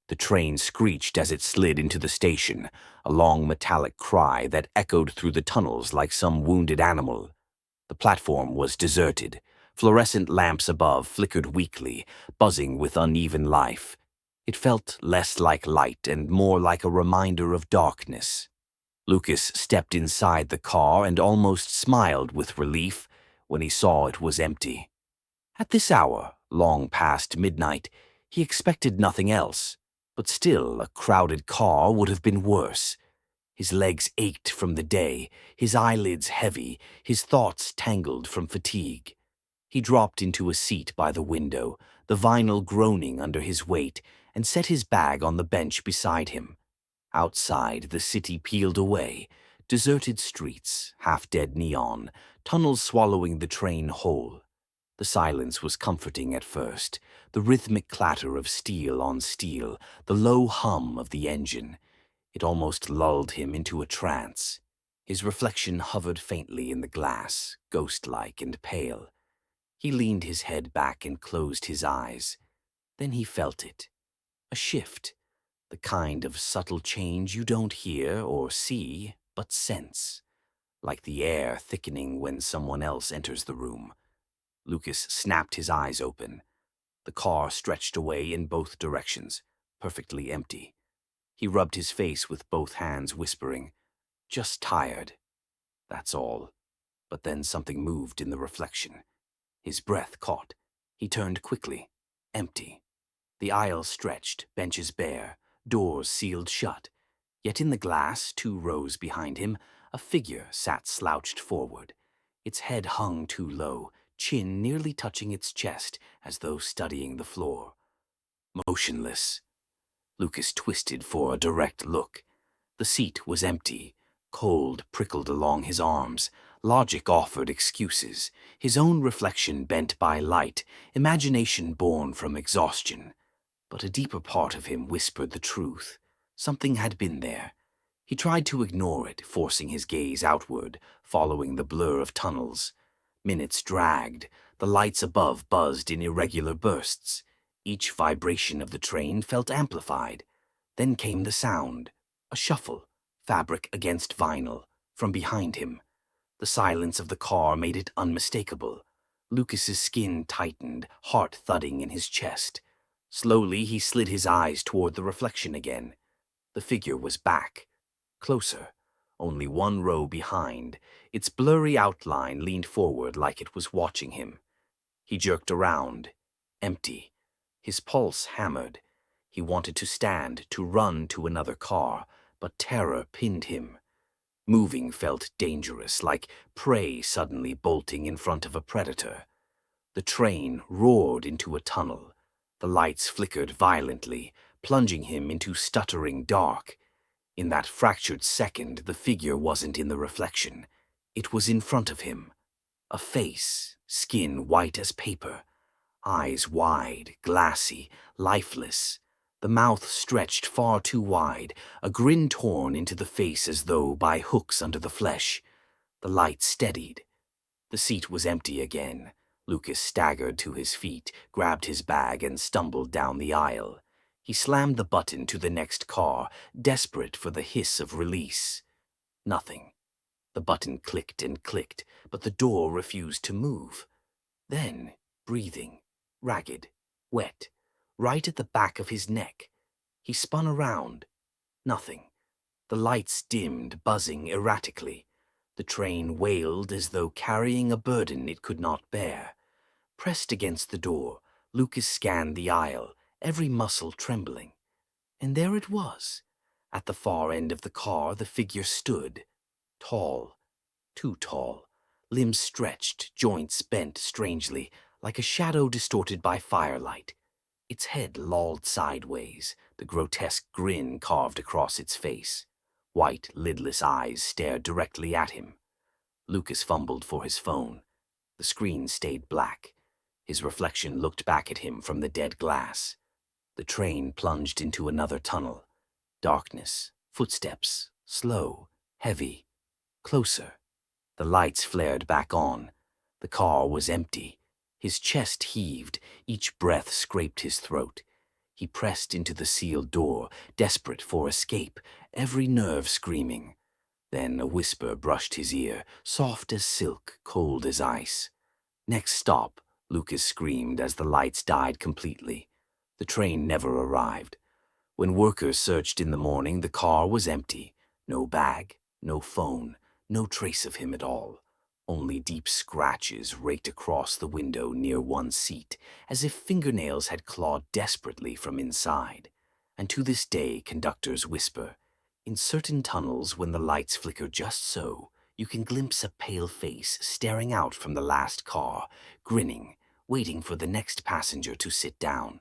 The train screeched as it slid into the station, a long metallic cry that echoed through the tunnels like some wounded animal. The platform was deserted. Fluorescent lamps above flickered weakly, buzzing with uneven life. It felt less like light and more like a reminder of darkness. Lucas stepped inside the car and almost smiled with relief when he saw it was empty. At this hour, long past midnight, he expected nothing else, but still a crowded car would have been worse. His legs ached from the day, his eyelids heavy, his thoughts tangled from fatigue. He dropped into a seat by the window, the vinyl groaning under his weight, and set his bag on the bench beside him. Outside, the city peeled away, deserted streets, half-dead neon, tunnels swallowing the train whole. The silence was comforting at first, the rhythmic clatter of steel on steel, the low hum of the engine. It almost lulled him into a trance. His reflection hovered faintly in the glass, ghost-like and pale. He leaned his head back and closed his eyes. Then he felt it. A shift. The kind of subtle change you don't hear or see, but sense. Like the air thickening when someone else enters the room. Lucas snapped his eyes open. The car stretched away in both directions, perfectly empty. He rubbed his face with both hands, whispering, "Just tired." That's all. But then something moved in the reflection. His breath caught. He turned quickly. Empty. The aisle stretched, benches bare, doors sealed shut. Yet in the glass, 2 rows behind him, a figure sat slouched forward. Its head hung too low, chin nearly touching its chest, as though studying the floor. Motionless. Lucas twisted for a direct look. The seat was empty. Cold prickled along his arms. Logic offered excuses. His own reflection bent by light, imagination born from exhaustion. But a deeper part of him whispered the truth. Something had been there. He tried to ignore it, forcing his gaze outward, following the blur of tunnels. Minutes dragged. The lights above buzzed in irregular bursts. Each vibration of the train felt amplified. Then came the sound. A shuffle, fabric against vinyl, from behind him. The silence of the car made it unmistakable. Lucas's skin tightened, heart thudding in his chest. Slowly, he slid his eyes toward the reflection again. The figure was back. Closer. Only 1 row behind. Its blurry outline leaned forward like it was watching him. He jerked around. Empty. His pulse hammered. He wanted to stand, to run to another car, but terror pinned him. Moving felt dangerous, like prey suddenly bolting in front of a predator. The train roared into a tunnel. The lights flickered violently, plunging him into stuttering dark. In that fractured second, the figure wasn't in the reflection. It was in front of him. A face, skin white as paper. Eyes wide, glassy, lifeless. The mouth stretched far too wide, a grin torn into the face as though by hooks under the flesh. The light steadied. The seat was empty again. Lucas staggered to his feet, grabbed his bag, and stumbled down the aisle. He slammed the button to the next car, desperate for the hiss of release. Nothing. The button clicked and clicked, but the door refused to move. Then, breathing, ragged, wet, right at the back of his neck. He spun around. Nothing. The lights dimmed, buzzing erratically. The train wailed as though carrying a burden it could not bear. Pressed against the door, Lucas scanned the aisle, every muscle trembling. And there it was. At the far end of the car, the figure stood. Tall. Too tall. Limbs stretched, joints bent strangely, like a shadow distorted by firelight. Its head lolled sideways, the grotesque grin carved across its face. White, lidless eyes stared directly at him. Lucas fumbled for his phone. The screen stayed black. His reflection looked back at him from the dead glass. The train plunged into another tunnel. Darkness, footsteps, slow, heavy, closer. The lights flared back on. The car was empty. His chest heaved, each breath scraped his throat. He pressed into the sealed door, desperate for escape, every nerve screaming. Then a whisper brushed his ear, soft as silk, cold as ice. "Next stop," Lucas screamed as the lights died completely. The train never arrived. When workers searched in the morning, the car was empty. No bag, no phone, no trace of him at all. Only deep scratches raked across the window near one seat, as if fingernails had clawed desperately from inside. And to this day, conductors whisper, in certain tunnels, when the lights flicker just so, you can glimpse a pale face staring out from the last car, grinning, waiting for the next passenger to sit down.